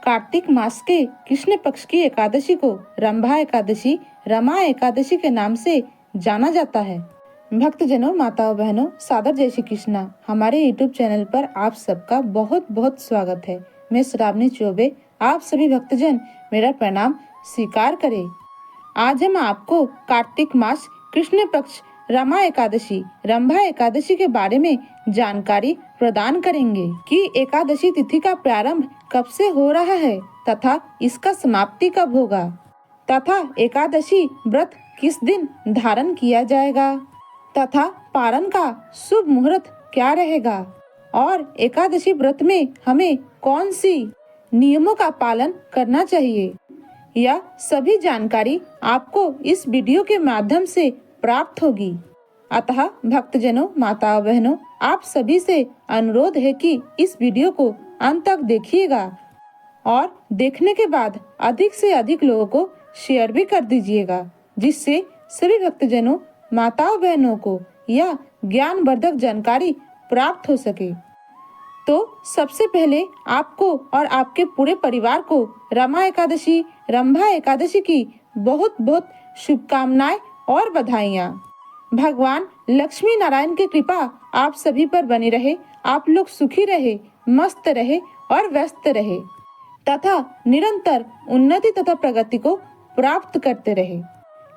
कार्तिक मास के कृष्ण पक्ष की एकादशी को रंभा एकादशी, रमा एकादशी के नाम से जाना जाता है। भक्तजनों, माताओं, बहनों, सादर जय श्री कृष्णा। हमारे YouTube चैनल पर आप सबका बहुत बहुत स्वागत है। मैं श्रावणी चौबे, आप सभी भक्तजन मेरा प्रणाम स्वीकार करें। आज हम आपको कार्तिक मास कृष्ण पक्ष रमा एकादशी, रंभा एकादशी के बारे में जानकारी प्रदान करेंगे कि एकादशी तिथि का प्रारंभ कब से हो रहा है तथा इसका समाप्ति कब होगा तथा एकादशी व्रत किस दिन धारण किया जाएगा तथा पारण का शुभ मुहूर्त क्या रहेगा और एकादशी व्रत में हमें कौन सी नियमों का पालन करना चाहिए। यह सभी जानकारी आपको इस वीडियो के माध्यम से प्राप्त होगी। अतः भक्तजनों, माताओं, बहनों, आप सभी से अनुरोध है कि इस वीडियो को अंत तक देखिएगा और देखने के बाद अधिक से अधिक लोगों को शेयर भी कर दीजिएगा, जिससे सभी भक्तजनों, माताओं, बहनों को यह ज्ञानवर्धक जानकारी प्राप्त हो सके। तो सबसे पहले आपको और आपके पूरे परिवार को रमा एकादशी, रंभा एकादशी की बहुत बहुत शुभकामनाएं और बधाइयाँ। भगवान लक्ष्मी नारायण की कृपा आप सभी पर बनी रहे। आप लोग सुखी रहे, मस्त रहे और व्यस्त रहे तथा निरंतर उन्नति तथा प्रगति को प्राप्त करते रहे।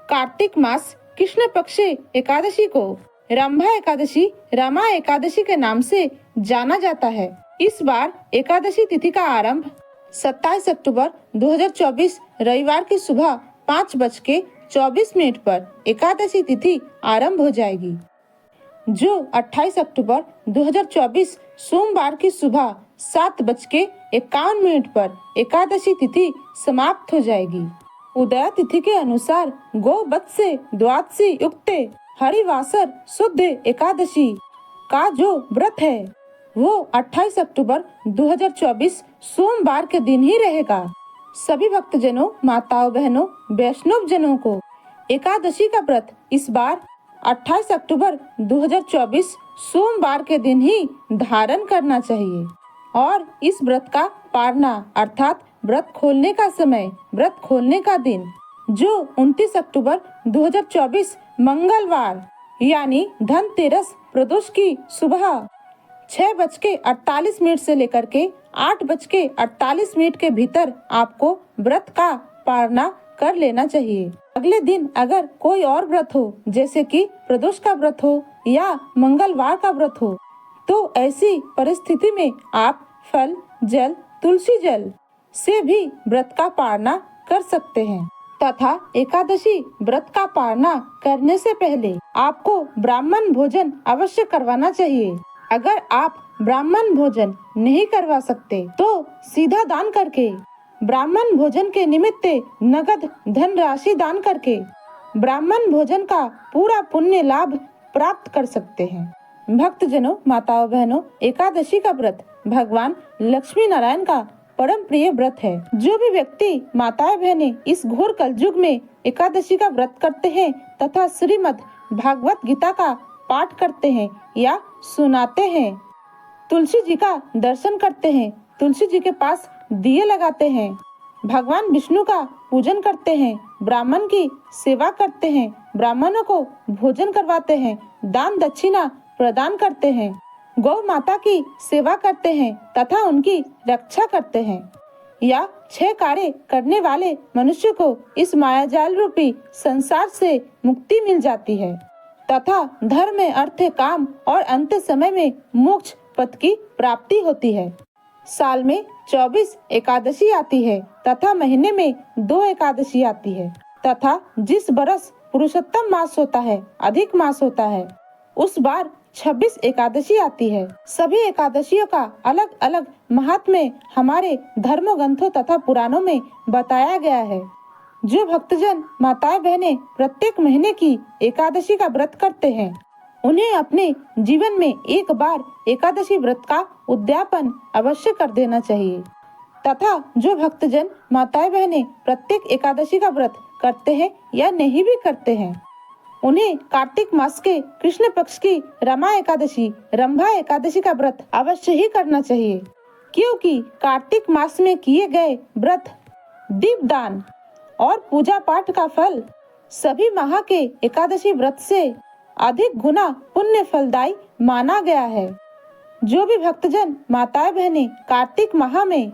कार्तिक मास कृष्ण पक्ष एकादशी को रंभा एकादशी, रमा एकादशी के नाम से जाना जाता है। इस बार एकादशी तिथि का आरंभ 27 अक्टूबर 2024 रविवार की सुबह 5:24 पर एकादशी तिथि आरंभ हो जाएगी, जो 28 अक्टूबर 2024 सोमवार की सुबह 7:51 पर एकादशी तिथि समाप्त हो जाएगी। उदय तिथि के अनुसार गोवत्स द्वादशी युक्ते हरिवासर शुद्ध एकादशी का जो व्रत है वो 28 अक्टूबर 2024 सोमवार के दिन ही रहेगा। सभी भक्तजनों, माताओं, बहनों, वैष्णव जनों को एकादशी का व्रत इस बार 28 अक्टूबर 2024 सोमवार के दिन ही धारण करना चाहिए और इस व्रत का पारना अर्थात व्रत खोलने का समय, व्रत खोलने का दिन जो 29 अक्टूबर 2024 मंगलवार यानी धनतेरस प्रदोष की सुबह 6:48 से लेकर के 8:48 के भीतर आपको व्रत का पारना कर लेना चाहिए। अगले दिन अगर कोई और व्रत हो, जैसे कि प्रदोष का व्रत हो या मंगलवार का व्रत हो, तो ऐसी परिस्थिति में आप फल, जल, तुलसी जल से भी व्रत का पारना कर सकते हैं तथा एकादशी व्रत का पारना करने से पहले आपको ब्राह्मण भोजन अवश्य करवाना चाहिए। अगर आप ब्राह्मण भोजन नहीं करवा सकते तो सीधा दान करके, ब्राह्मण भोजन के निमित्त नगद धन राशि दान करके ब्राह्मण भोजन का पूरा पुण्य लाभ प्राप्त कर सकते हैं। भक्तजनों, माताओं, बहनों, एकादशी का व्रत भगवान लक्ष्मी नारायण का परम प्रिय व्रत है। जो भी व्यक्ति, माताएं, बहनें इस घोर कलयुग में एकादशी का व्रत करते हैं तथा श्रीमद् भागवत गीता का पाठ करते हैं या सुनाते हैं, तुलसी जी का दर्शन करते हैं, तुलसी जी के पास दिए लगाते हैं, भगवान विष्णु का पूजन करते हैं, ब्राह्मण की सेवा करते हैं, ब्राह्मणों को भोजन करवाते हैं, दान दक्षिणा प्रदान करते हैं, गौ माता की सेवा करते हैं तथा उनकी रक्षा करते हैं, या 6 कार्य करने वाले मनुष्य को इस मायाजाल रूपी संसार से मुक्ति मिल जाती है तथा धर्म, अर्थ, काम और अंत समय में मोक्ष पद की प्राप्ति होती है। साल में 24 एकादशी आती है तथा महीने में 2 एकादशी आती है तथा जिस बरस पुरुषोत्तम मास होता है, अधिक मास होता है, उस बार 26 एकादशी आती है। सभी एकादशियों का अलग अलग महात्म्य हमारे धर्म ग्रंथों तथा पुराणों में बताया गया है। जो भक्तजन, माताएं, बहनें प्रत्येक महीने की एकादशी का व्रत करते हैं, उन्हें अपने जीवन में एक बार एकादशी व्रत का उद्यापन अवश्य कर देना चाहिए तथा जो भक्तजन, माताएं, बहनें प्रत्येक एकादशी का व्रत करते हैं या नहीं भी करते हैं, उन्हें कार्तिक मास के कृष्ण पक्ष की रमा एकादशी, रंभा एकादशी का व्रत अवश्य ही करना चाहिए। क्योंकि कार्तिक मास में किए गए व्रत, दीपदान और पूजा पाठ का फल सभी माह के एकादशी व्रत से अधिक गुना पुण्य फलदायी माना गया है। जो भी भक्तजन माताएं बहनें कार्तिक माह में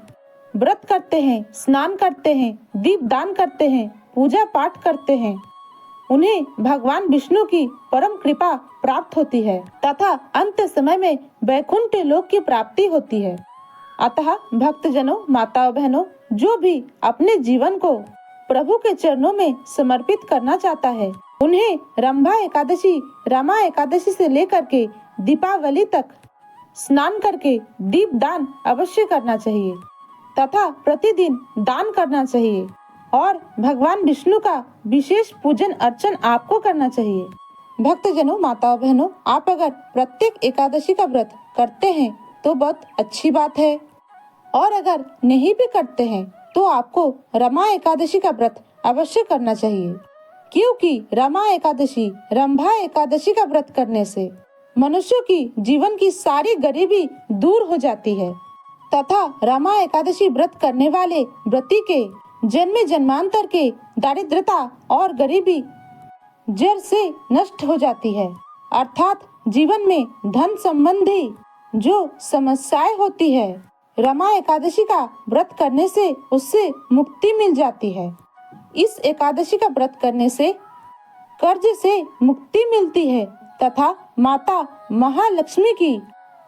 व्रत करते हैं, स्नान करते हैं, दीपदान करते हैं, पूजा पाठ करते हैं, उन्हें भगवान विष्णु की परम कृपा प्राप्त होती है तथा अंत समय में वैकुंठ लोक की प्राप्ति होती है। अतः भक्तजनों, माताओं बहनों, जो भी अपने जीवन को प्रभु के चरणों में समर्पित करना चाहता है, उन्हें रंभा एकादशी, रमा एकादशी से लेकर के दीपावली तक स्नान करके दीपदान अवश्य करना चाहिए तथा प्रतिदिन दान करना चाहिए और भगवान विष्णु का विशेष पूजन अर्चन आपको करना चाहिए। भक्तजनों, माताओं बहनों, आप अगर प्रत्येक एकादशी का व्रत करते हैं तो बहुत अच्छी बात है, और अगर नहीं भी करते हैं तो आपको रमा एकादशी का व्रत अवश्य करना चाहिए, क्योंकि रमा एकादशी, रंभा एकादशी का व्रत करने से मनुष्यों की जीवन की सारी गरीबी दूर हो जाती है तथा रमा एकादशी व्रत करने वाले व्रती के जन्म जन्मांतर के दारिद्रता और गरीबी जड़ से नष्ट हो जाती है। अर्थात जीवन में धन संबंधी जो समस्याएं होती है, रमा एकादशी का व्रत करने से उससे मुक्ति मिल जाती है। इस एकादशी का व्रत करने से कर्ज से मुक्ति मिलती है तथा माता महालक्ष्मी की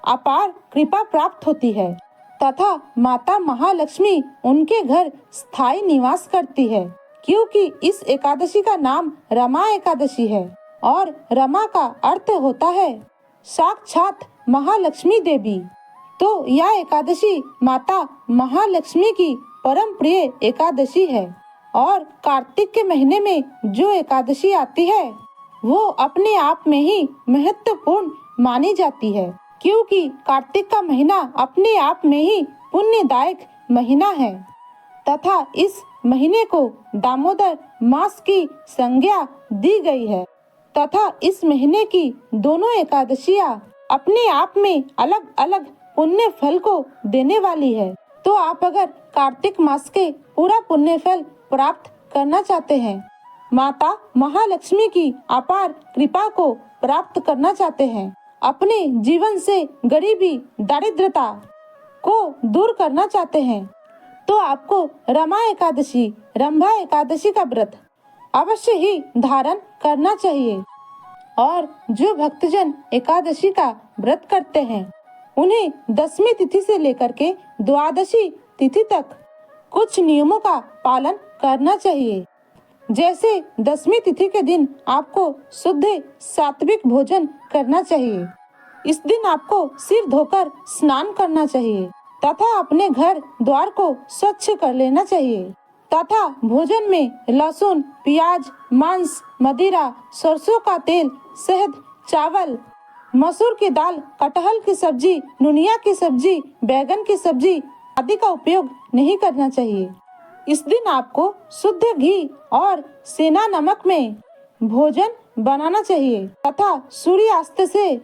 अपार कृपा प्राप्त होती है तथा माता महालक्ष्मी उनके घर स्थायी निवास करती है, क्योंकि इस एकादशी का नाम रमा एकादशी है और रमा का अर्थ होता है साक्षात महालक्ष्मी देवी। तो यह एकादशी माता महालक्ष्मी की परम प्रिय एकादशी है और कार्तिक के महीने में जो एकादशी आती है वो अपने आप में ही महत्वपूर्ण मानी जाती है, क्योंकि कार्तिक का महीना अपने आप में ही पुण्यदायक महीना है तथा इस महीने को दामोदर मास की संज्ञा दी गई है तथा इस महीने की दोनों एकादशियां अपने आप में अलग अलग पुण्य फल को देने वाली है। तो आप अगर कार्तिक मास के पूरा पुण्य फल प्राप्त करना चाहते हैं, माता महालक्ष्मी की अपार कृपा को प्राप्त करना चाहते हैं, अपने जीवन से गरीबी दारिद्रता को दूर करना चाहते हैं, तो आपको रमा एकादशी, रंभा एकादशी का व्रत अवश्य ही धारण करना चाहिए। और जो भक्तजन एकादशी का व्रत करते हैं, उन्हें 10वीं तिथि से लेकर के 12वीं तिथि तक कुछ नियमों का पालन करना चाहिए। जैसे 10वीं तिथि के दिन आपको शुद्ध सात्विक भोजन करना चाहिए। इस दिन आपको सिर धोकर स्नान करना चाहिए तथा अपने घर द्वार को स्वच्छ कर लेना चाहिए तथा भोजन में लहसुन, प्याज, मांस, मदिरा, सरसों का तेल, शहद, चावल, मसूर की दाल, कटहल की सब्जी, नुनिया की सब्जी, बैगन की सब्जी आदि का उपयोग नहीं करना चाहिए। इस दिन आपको शुद्ध घी और सेना नमक में भोजन बनाना चाहिए तथा सूर्यास्त से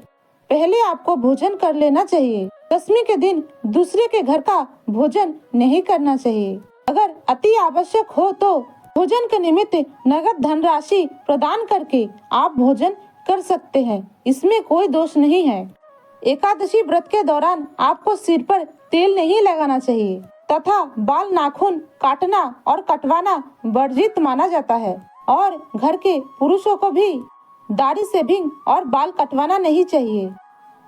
पहले आपको भोजन कर लेना चाहिए। 10वीं के दिन दूसरे के घर का भोजन नहीं करना चाहिए। अगर अति आवश्यक हो तो भोजन के निमित्त नगद धनराशि प्रदान करके आप भोजन कर सकते हैं, इसमें कोई दोष नहीं है। एकादशी व्रत के दौरान आपको सिर पर तेल नहीं लगाना चाहिए तथा बाल नाखून काटना और कटवाना वर्जित माना जाता है और घर के पुरुषों को भी दाढ़ी शेविंग और बाल कटवाना नहीं चाहिए।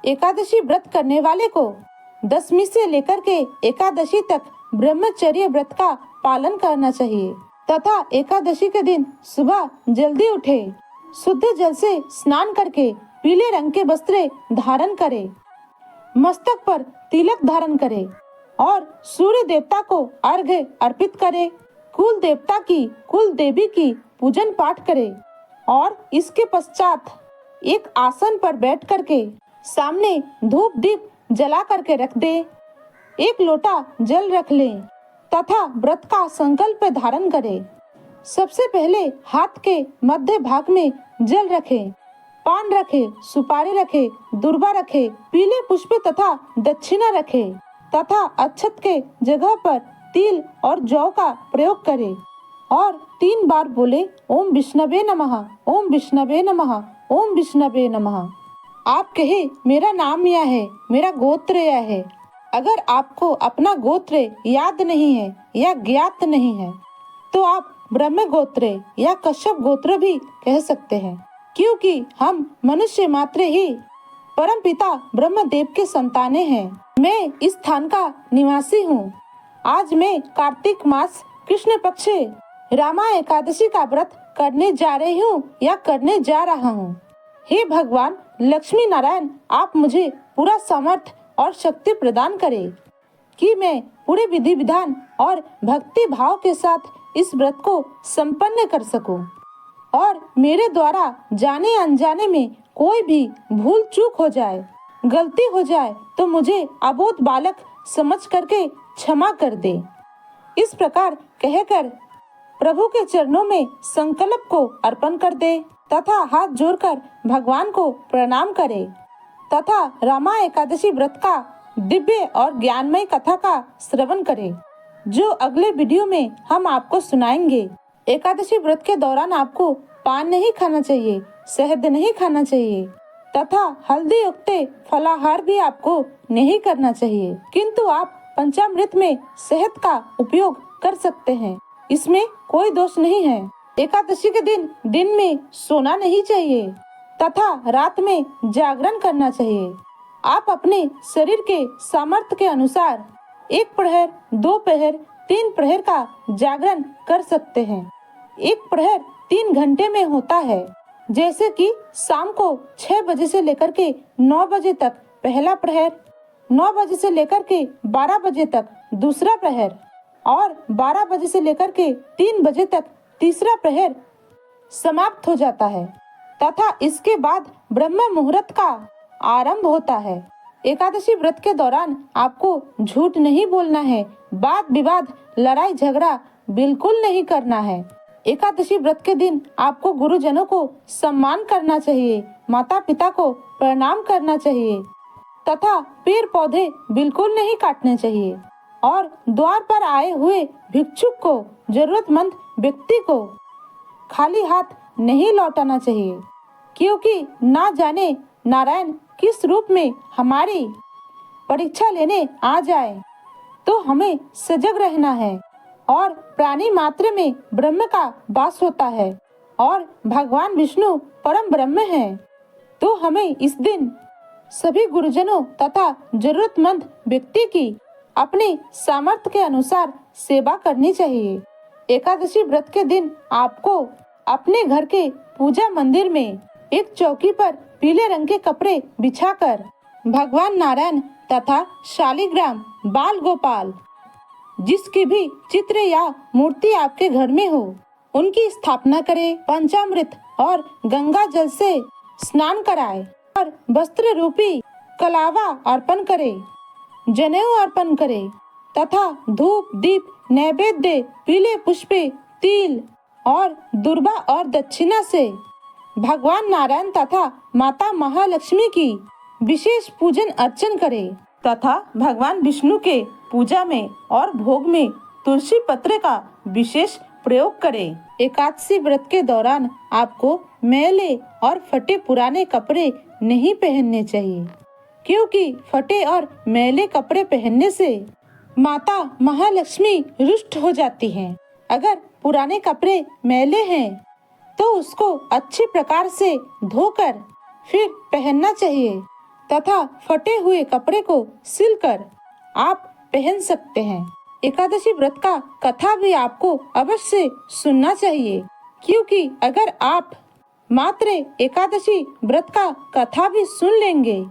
एकादशी व्रत करने वाले को 10वीं से लेकर के एकादशी तक ब्रह्मचर्य व्रत का पालन करना चाहिए तथा एकादशी के दिन सुबह जल्दी उठे, शुद्ध जल से स्नान करके पीले रंग के वस्त्र धारण करे, मस्तक पर तिलक धारण करे और सूर्य देवता को अर्घ्य अर्पित करे, कुल देवता की, कुल देवी की पूजन पाठ करे और इसके पश्चात एक आसन पर बैठ करके सामने धूप दीप जला करके रख दे, एक लोटा जल रख ले तथा व्रत का संकल्प धारण करे। सबसे पहले हाथ के मध्य भाग में जल रखे, पान रखे, सुपारी रखे, दुर्वा रखे, पीले पुष्प तथा दक्षिणा रखे तथा अक्षत के जगह पर तिल और जौ का प्रयोग करें और 3 बार बोले ओम विष्णवे नमः, ओम विष्णवे नमः, ओम विष्णवे नमः। आप कहे मेरा नाम यह है, मेरा गोत्र यह है। अगर आपको अपना गोत्र याद नहीं है या ज्ञात नहीं है तो आप ब्रह्म गोत्र या कश्यप गोत्र भी कह सकते हैं, क्योंकि हम मनुष्य मात्र ही परम पिता ब्रह्मदेव के संतानें हैं। मैं इस स्थान का निवासी हूँ। आज मैं कार्तिक मास कृष्ण पक्ष रामा एकादशी का व्रत करने जा रही हूँ या करने जा रहा हूँ। हे भगवान लक्ष्मी नारायण, आप मुझे पूरा सामर्थ्य और शक्ति प्रदान करें कि मैं पूरे विधि विधान और भक्ति भाव के साथ इस व्रत को संपन्न कर सकूं और मेरे द्वारा जाने अनजाने में कोई भी भूल चूक हो जाए, गलती हो जाए तो मुझे अबोध बालक समझ करके क्षमा कर दे। इस प्रकार कहकर प्रभु के चरणों में संकल्प को अर्पण कर दे तथा हाथ जोड़कर भगवान को प्रणाम करे तथा रामा एकादशी व्रत का दिव्य और ज्ञानमय कथा का श्रवण करे, जो अगले वीडियो में हम आपको सुनाएंगे। एकादशी व्रत के दौरान आपको पान नहीं खाना चाहिए, शहद नहीं खाना चाहिए तथा हल्दी युक्त फलाहार भी आपको नहीं करना चाहिए, किंतु आप पंचामृत में शहद का उपयोग कर सकते हैं, इसमें कोई दोष नहीं है। एकादशी के दिन में सोना नहीं चाहिए तथा रात में जागरण करना चाहिए। आप अपने शरीर के सामर्थ्य के अनुसार 1 प्रहर, 2 प्रहर, 3 प्रहर का जागरण कर सकते हैं। 1 प्रहर 3 घंटे में होता है, जैसे कि शाम को 6 बजे से लेकर के 9 बजे तक पहला प्रहर, 9 बजे से लेकर के 12 बजे तक दूसरा प्रहर और 12 बजे से लेकर के 3 बजे तक तीसरा प्रहर समाप्त हो जाता है तथा इसके बाद ब्रह्म मुहूर्त का आरंभ होता है। एकादशी व्रत के दौरान आपको झूठ नहीं बोलना है, वाद विवाद लड़ाई झगड़ा बिल्कुल नहीं करना है। एकादशी व्रत के दिन आपको गुरुजनों को सम्मान करना चाहिए, माता पिता को प्रणाम करना चाहिए तथा पेड़ पौधे बिल्कुल नहीं काटने चाहिए और द्वार पर आए हुए भिक्षुक को, जरूरतमंद व्यक्ति को खाली हाथ नहीं लौटाना चाहिए, क्योंकि ना जाने नारायण किस रूप में हमारी परीक्षा लेने आ जाए, तो हमें सजग रहना है। और प्राणी मात्र में ब्रह्म का वास होता है और भगवान विष्णु परम ब्रह्म है, तो हमें इस दिन सभी गुरुजनों तथा जरूरतमंद व्यक्ति की अपने सामर्थ्य के अनुसार सेवा करनी चाहिए। एकादशी व्रत के दिन आपको अपने घर के पूजा मंदिर में एक चौकी पर पीले रंग के कपड़े बिछाकर भगवान नारायण तथा शालिग्राम बाल गोपाल जिसकी भी चित्र या मूर्ति आपके घर में हो उनकी स्थापना करें, पंचामृत और गंगा जल से स्नान कराए और वस्त्र रूपी कलावा अर्पण करें, जनेऊ अर्पण करें तथा धूप दीप नैवेद्य पीले पुष्पे तिल और दुर्बा और दक्षिणा से भगवान नारायण तथा माता महालक्ष्मी की विशेष पूजन अर्चन करें तथा भगवान विष्णु के पूजा में और भोग में तुलसी पत्र का विशेष प्रयोग करें। एकादशी व्रत के दौरान आपको मैले और फटे पुराने कपड़े नहीं पहनने चाहिए, क्योंकि फटे और मैले कपड़े पहनने से माता महालक्ष्मी रुष्ट हो जाती हैं। अगर पुराने कपड़े मैले हैं तो उसको अच्छी प्रकार से धोकर फिर पहनना चाहिए तथा फटे हुए कपड़े को सिलकर आप पहन सकते हैं। एकादशी व्रत का कथा भी आपको अवश्य सुनना चाहिए, क्योंकि अगर आप मात्र एकादशी व्रत का कथा भी सुन लेंगे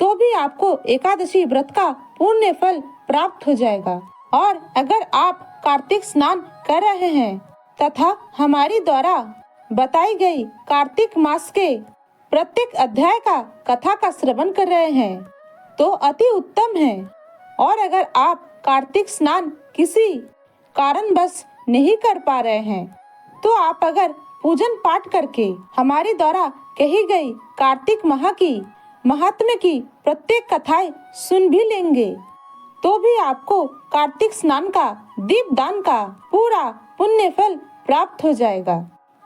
तो भी आपको एकादशी व्रत का पुण्य फल प्राप्त हो जाएगा। और अगर आप कार्तिक स्नान कर रहे हैं तथा हमारी द्वारा बताई गई कार्तिक मास के प्रत्येक अध्याय का कथा का श्रवण कर रहे हैं तो अति उत्तम है। और अगर आप कार्तिक स्नान किसी कारणवश नहीं कर पा रहे हैं तो आप अगर पूजन पाठ करके हमारे द्वारा कही गई कार्तिक माह की महात्म्य की प्रत्येक कथाएं सुन भी लेंगे तो भी आपको कार्तिक स्नान का दीपदान का पूरा पुण्य फल प्राप्त हो जाएगा।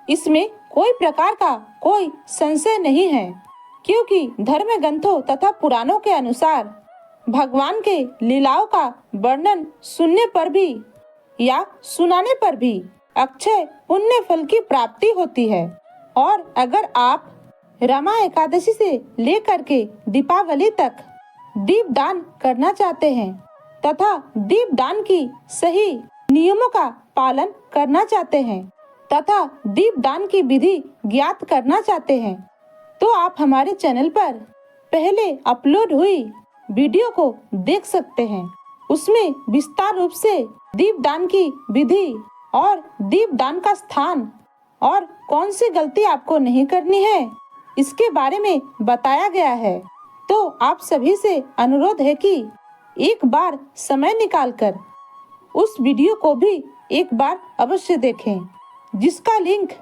इसमें कोई प्रकार का कोई संशय नहीं है, क्योंकि धर्म ग्रंथों तथा पुराणों के अनुसार भगवान के लीलाओं का वर्णन सुनने पर भी या सुनाने पर भी अक्षय पुण्य फल की प्राप्ति होती है। और अगर आप रमा एकादशी से लेकर के दीपावली तक दीपदान करना चाहते हैं तथा दीपदान की सही नियमों का पालन करना चाहते हैं तथा दीपदान की विधि ज्ञात करना चाहते हैं, तो आप हमारे चैनल पर पहले अपलोड हुई वीडियो को देख सकते हैं। उसमें विस्तार रूप से दीपदान की विधि और दीपदान का स्थान और कौन सी गलती आपको नहीं करनी है, इसके बारे में बताया गया है। तो आप सभी से अनुरोध है कि एक बार समय निकालकर उस वीडियो को भी एक बार अवश्य देखें, जिसका लिंक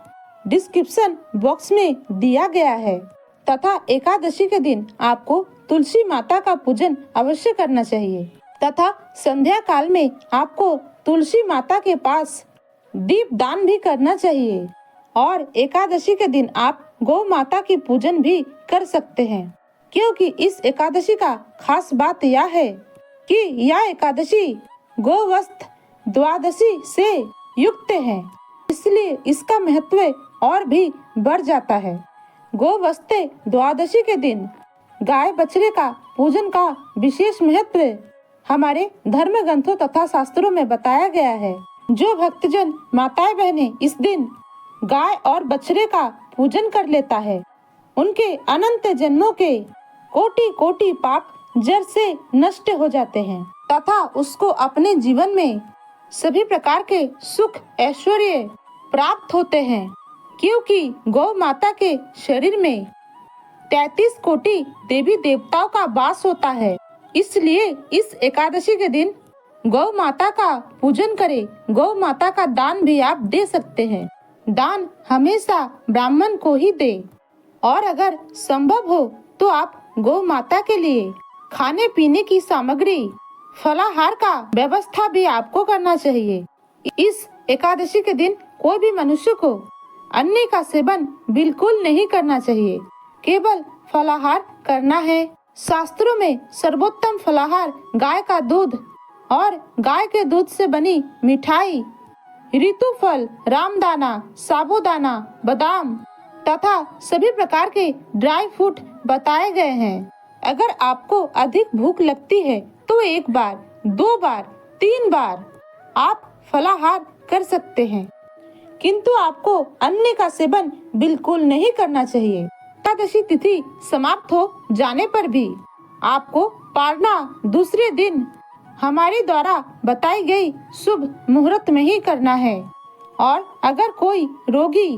डिस्क्रिप्शन बॉक्स में दिया गया है। तथा एकादशी के दिन आपको तुलसी माता का पूजन अवश्य करना चाहिए तथा संध्या काल में आपको तुलसी माता के पास दीपदान भी करना चाहिए। और एकादशी के दिन आप गौ माता की पूजन भी कर सकते हैं, क्योंकि इस एकादशी का खास बात यह है कि यह एकादशी गोवस्त द्वादशी से युक्त है, इसलिए इसका महत्व और भी बढ़ जाता है। गोवस्ते द्वादशी के दिन गाय बछड़े का पूजन का विशेष महत्व हमारे धर्म ग्रंथों तथा शास्त्रों में बताया गया है। जो भक्तजन माताएं बहनें इस दिन गाय और बछड़े का पूजन कर लेता है, उनके अनंत जन्मों के कोटि कोटि पाप जड़ से नष्ट हो जाते हैं तथा उसको अपने जीवन में सभी प्रकार के सुख ऐश्वर्य प्राप्त होते हैं, क्योंकि गौ माता के शरीर में 33 कोटि देवी देवताओं का वास होता है। इसलिए इस एकादशी के दिन गौ माता का पूजन करें। गौ माता का दान भी आप दे सकते हैं। दान हमेशा ब्राह्मण को ही दे, और अगर संभव हो तो आप गौ माता के लिए खाने पीने की सामग्री फलाहार का व्यवस्था भी आपको करना चाहिए। इस एकादशी के दिन कोई भी मनुष्य को अन्न का सेवन बिल्कुल नहीं करना चाहिए, केवल फलाहार करना है। शास्त्रों में सर्वोत्तम फलाहार गाय का दूध और गाय के दूध से बनी मिठाई, ऋतु फल, रामदाना, साबूदाना, बादाम तथा सभी प्रकार के ड्राई फ्रूट बताए गए हैं। अगर आपको अधिक भूख लगती है तो एक बार, 2 बार, 3 बार आप फलाहार कर सकते हैं, किंतु आपको अन्न का सेवन बिल्कुल नहीं करना चाहिए। एकादशी तिथि समाप्त हो जाने पर भी आपको पारना दूसरे दिन हमारे द्वारा बताई गई शुभ मुहूर्त में ही करना है। और अगर कोई रोगी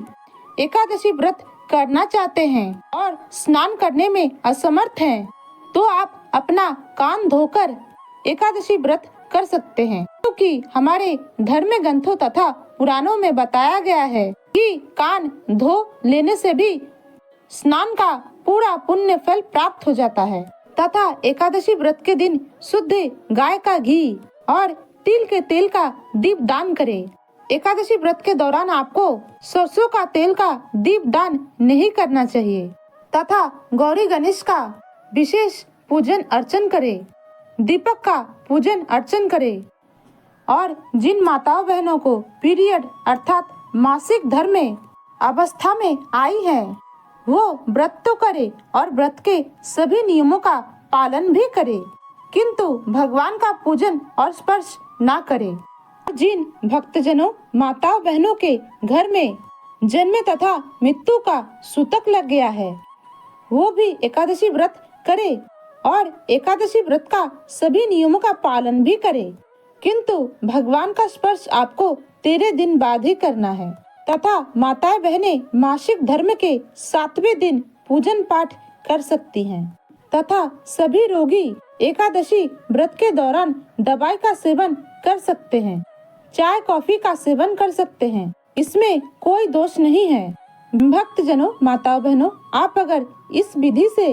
एकादशी व्रत करना चाहते हैं और स्नान करने में असमर्थ हैं, तो आप अपना कान धोकर एकादशी व्रत कर सकते हैं, क्योंकि हमारे धर्म ग्रंथों तथा पुराणों में बताया गया है कि कान धो लेने से भी स्नान का पूरा पुण्य फल प्राप्त हो जाता है। तथा एकादशी व्रत के दिन शुद्ध गाय का घी और तिल के तेल का दीप दान करें। एकादशी व्रत के दौरान आपको सरसों का तेल का दीप दान नहीं करना चाहिए तथा गौरी गणेश का विशेष पूजन अर्चन करें, दीपक का पूजन अर्चन करें। और जिन माताओं बहनों को पीरियड अर्थात मासिक धर्म में अवस्था में आई है, वो व्रत तो करे और व्रत के सभी नियमों का पालन भी करे, किंतु भगवान का पूजन और स्पर्श ना करे। जिन भक्तजनों माताओं बहनों के घर में जन्म तथा मृत्यु का सूतक लग गया है, वो भी एकादशी व्रत करे और एकादशी व्रत का सभी नियमों का पालन भी करे, किंतु भगवान का स्पर्श आपको 13 दिन बाद ही करना है। तथा माताएं बहनें मासिक धर्म के 7वें दिन पूजन पाठ कर सकती हैं तथा सभी रोगी एकादशी व्रत के दौरान दवाई का सेवन कर सकते हैं, चाय कॉफी का सेवन कर सकते हैं, इसमें कोई दोष नहीं है। भक्तजनों माताओं बहनों, आप अगर इस विधि से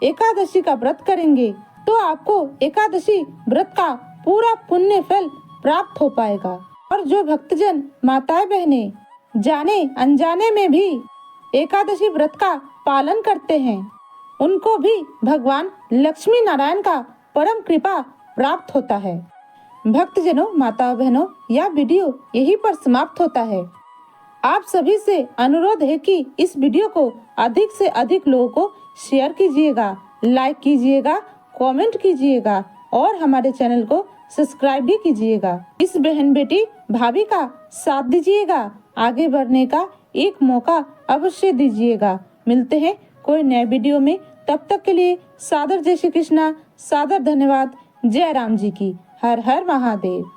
एकादशी का व्रत करेंगे तो आपको एकादशी व्रत का पूरा पुण्य फल प्राप्त हो पाएगा। और जो भक्तजन माताएं बहनें जाने अनजाने में भी एकादशी व्रत का पालन करते हैं, उनको भी भगवान लक्ष्मी नारायण का परम कृपा प्राप्त होता है। भक्तजनों, माताओं बहनों, यह वीडियो यहीं पर समाप्त होता है। आप सभी से अनुरोध है कि इस वीडियो को अधिक से अधिक लोगों को शेयर कीजिएगा, लाइक कीजिएगा, कमेंट कीजिएगा और हमारे चैनल को सब्सक्राइब भी कीजिएगा। इस बहन बेटी भाभी का साथ दीजिएगा, आगे बढ़ने का एक मौका अवश्य दीजिएगा। मिलते हैं कोई नए वीडियो में, तब तक के लिए सादर जय श्री कृष्णा, सादर धन्यवाद। जय राम जी की। हर हर महादेव।